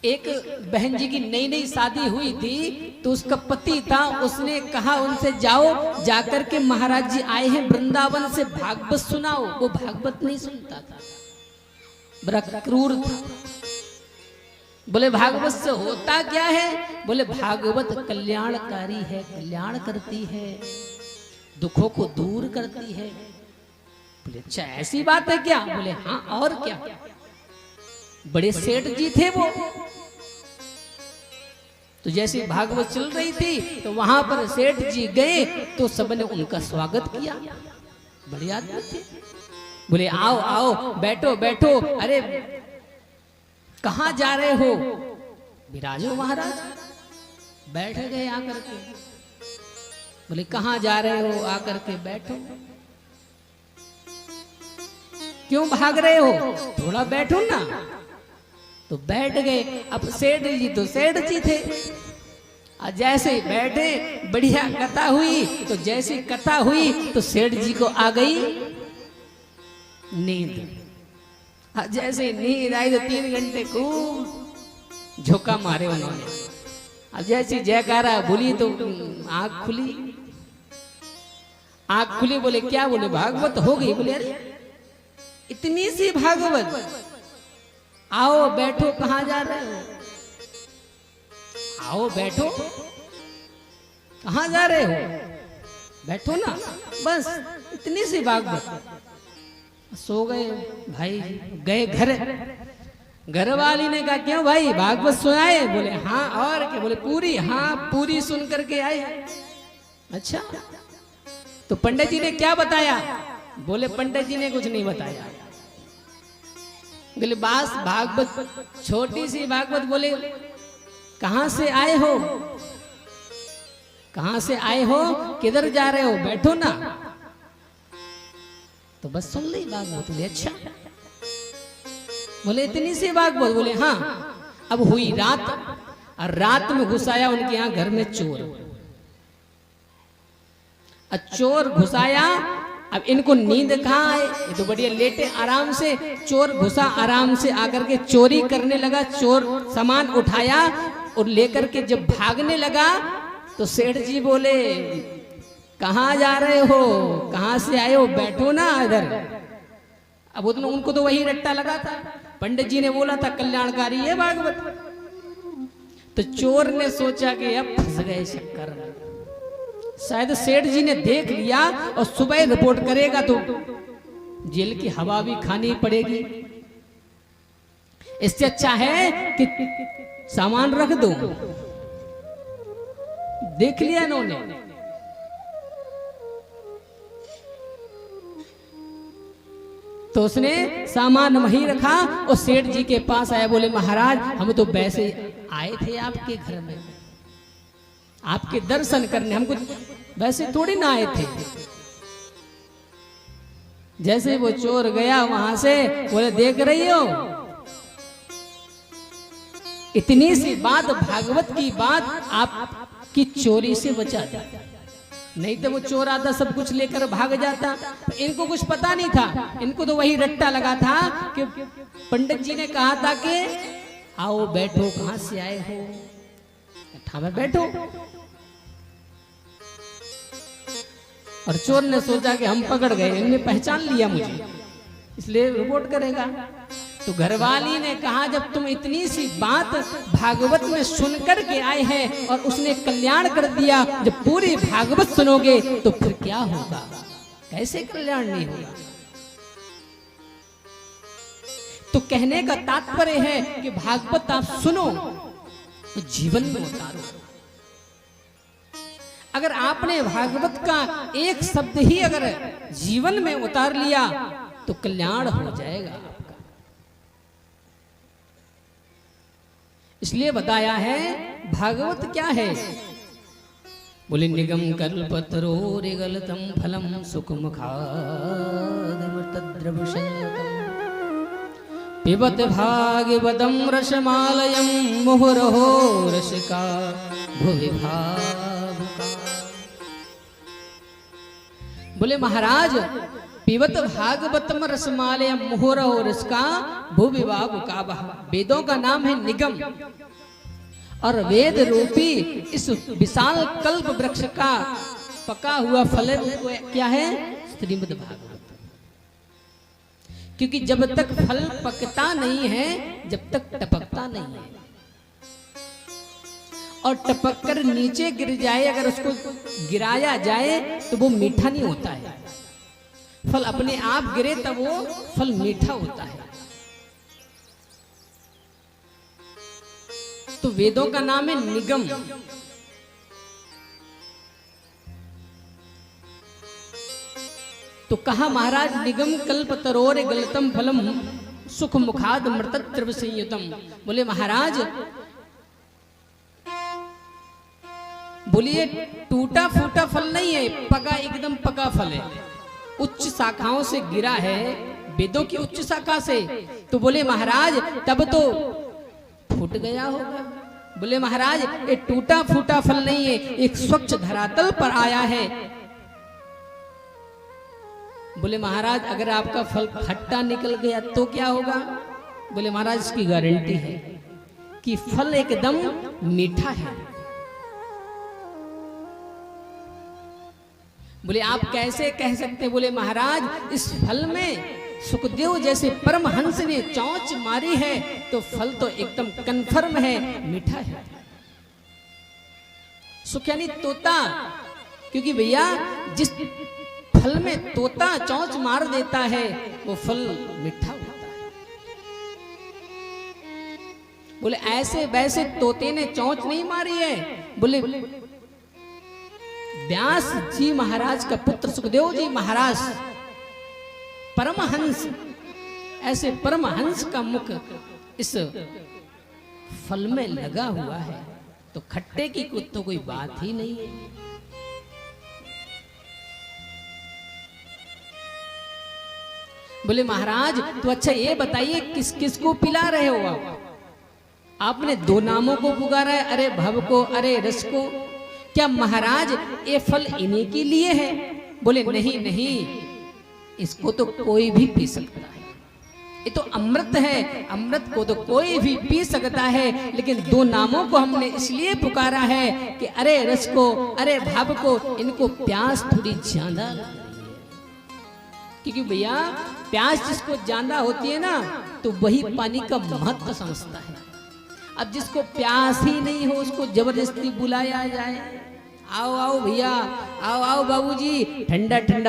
एक बहन जी की नई नई शादी हुई थी तो उसका पति था, उसने कहा उनसे जाओ जाकर के महाराज जी आए हैं वृंदावन से, भागवत सुनाओ। वो भागवत नहीं सुनता था, बड़ा क्रूर था। बोले भागवत से होता क्या है? बोले भागवत कल्याणकारी है, कल्याण करती है, दुखों को दूर करती है। बोले अच्छा ऐसी बात है क्या? बोले हाँ और क्या। बड़े सेठ जी थे वो, तो जैसे भागवत चल रही थी तो वहां पर सेठ जी गए तो सबने उनका स्वागत किया। बड़े आदमी थे। बोले आओ आओ बैठो बैठो। अरे कहाँ जा रहे हो? विराजो महाराज। बैठ गए आकर के। बोले कहाँ जा रहे हो? आकर के बैठो। क्यों भाग रहे हो? थोड़ा बैठो ना। तो बैठ गए। अब सेठ जी तो सेठ जी थे, और जैसे बैठे बढ़िया कथा हुई। तो जैसी कथा हुई तो सेठ जी को आ गई नींद। जैसे नींद आई तो 3 घंटे खूब झोंका मारे उन्होंने। अब जैसी जयकारा बोली तो आंख खुली। आंख खुली। बोले क्या? बोले भागवत हो गई। बोले अरे इतनी सी भागवत? आओ बैठो। कहाँ जा रहे हो? आओ बैठो। कहाँ जा रहे हो? बैठो ना। बस इतनी सी भागवत। सो गए भाई। गए घर। घर वाली ने कहा क्यों भाई भागवत सुनाए? बोले हाँ और क्या। बोले पूरी? हाँ पूरी सुन करके आए। अच्छा तो पंडित जी ने क्या बताया? बोले पंडित जी ने कुछ नहीं बताया। बोले बास भागवत छोटी सी भागवत। बोले कहां से आए हो? कहां से आए हो? किधर जा रहे हो? बैठो ना। तो बस सुन ली भागवत। बोले अच्छा। बोले इतनी सी भागवत? बोले हाँ। अब हुई रात, और रात में घुसाया उनके यहां घर में चोर। चोर घुसाया। अब इनको नींद कहाँ है? ये तो बढ़िया लेटे आराम से। चोर घुसा आराम से आकर के चोरी करने लगा। चोर सामान उठाया और लेकर के जब भागने लगा तो सेठ जी बोले कहाँ जा रहे हो? कहाँ से आए हो? बैठो ना इधर। अब उनको तो वही रट्टा लगा था। पंडित जी ने बोला था कल्याणकारी है भागवत। तो चोर ने सोचा कि अब फंस गए चक्कर में। शायद सेठ जी ने देख लिया और सुबह रिपोर्ट करेगा तो जेल की हवा भी खानी पड़ेगी। इससे अच्छा है कि सामान रख दो। देख लिया इन्होंने। तो उसने सामान वहीं रखा और सेठ जी के पास आया। बोले महाराज हम तो वैसे आए थे आपके घर में, आपके दर्शन करने। हमको वैसे थोड़ी ना आए थे। जैसे वो चोर गया वहां से, बोले देख रही हो इतनी सी बात, भागवत की बात आपकी चोरी से बचा दी। नहीं तो वो चोर आता सब कुछ लेकर भाग जाता। इनको कुछ पता नहीं था। इनको तो वही रट्टा लगा था कि पंडित जी ने कहा था कि आओ बैठो। कहां से आए हो? कथा में बैठो। और चोर ने सोचा कि हम पकड़ गए, इन्होंने पहचान लिया मुझे, इसलिए रिपोर्ट करेगा। तो घरवाली ने कहा जब तुम इतनी सी बात भागवत में सुन कर के आए हैं और उसने कल्याण कर दिया, जब पूरी भागवत सुनोगे तो फिर क्या होगा? कैसे कल्याण नहीं होगा? तो कहने का तात्पर्य है कि भागवत आप सुनो तो जीवन में उतारो। अगर आपने भागवत का एक शब्द ही अगर जीवन में उतार लिया तो कल्याण हो जाएगा आपका। इसलिए बताया है भागवत क्या है। बोले निगम कल्पतरो रिगलतम फलम सुखमुखाद्रवशयकम पिबत भागवतम रसमालयम मुहुरहो रसिका भुवि भावुका। बोले महाराज पिबत भागवतम रसमालय मोहर और इसका भूविवाह काबा। वेदों का नाम है निगम और वेद रूपी इस विशाल कल्प वृक्ष का पका हुआ फल क्या है? श्रीमद् भागवत। क्योंकि जब तक फल पकता नहीं है, जब तक टपकता नहीं है, और टपक कर नीचे गिर जाए, अगर उसको गिराया जाए तो वो मीठा नहीं होता है। फल अपने आप गिरे तब वो फल मीठा होता है। तो वेदों का नाम है निगम। तो कहा महाराज निगम कल्प तरोर गलतम फलम सुख मुखाद मृतत्व संयुतम। बोले महाराज, बोलिए टूटा फूटा फल नहीं है, पका एकदम पका फल है, उच्च शाखाओं से गिरा है, वेदों की उच्च शाखा से। तो बोले महाराज तब तो फूट गया होगा। बोले महाराज ये टूटा फूटा फल नहीं है, एक स्वच्छ धरातल पर आया है। बोले महाराज अगर आपका फल खट्टा निकल गया तो क्या होगा? बोले महाराज इसकी गारंटी है कि फल एकदम मीठा है। बोले आप कैसे कह सकते? बोले महाराज इस फल में सुखदेव जैसे परमहंस ने चौंच मारी है तो फल तो एकदम कन्फर्म है, मीठा है। सुख यानी तोता, क्योंकि भैया जिस फल में तोता चौंच मार देता है वो फल मीठा होता है। बोले ऐसे वैसे तोते ने चौंच नहीं मारी है। बोले व्यास जी महाराज का पुत्र सुखदेव जी महाराज परमहंस, ऐसे परमहंस का मुख इस फल में लगा हुआ है, तो खट्टे की तो कोई बात ही नहीं है। बोले महाराज तो अच्छा ये बताइए किस किस को पिला रहे हो आप? आपने दो नामों को पुकारा है, अरे भव को, अरे रस को। क्या महाराज ये फल इन्हीं के लिए है? बोले नहीं नहीं, इसको तो कोई भी पी सकता है, ये तो अमृत है, अमृत को तो कोई भी पी सकता है। लेकिन दो नामों को हमने इसलिए पुकारा है कि अरे रस को, अरे भाव को, इनको प्यास थोड़ी ज्यादा लग रही है। क्योंकि भैया प्यास जिसको ज्यादा होती है ना तो वही पानी का महत्व समझता है। अब जिसको प्यास ही नहीं हो उसको जबरदस्ती बुलाया जाए, आओ आओ भैया, आओ आओ बाबूजी, ठंडा ठंडा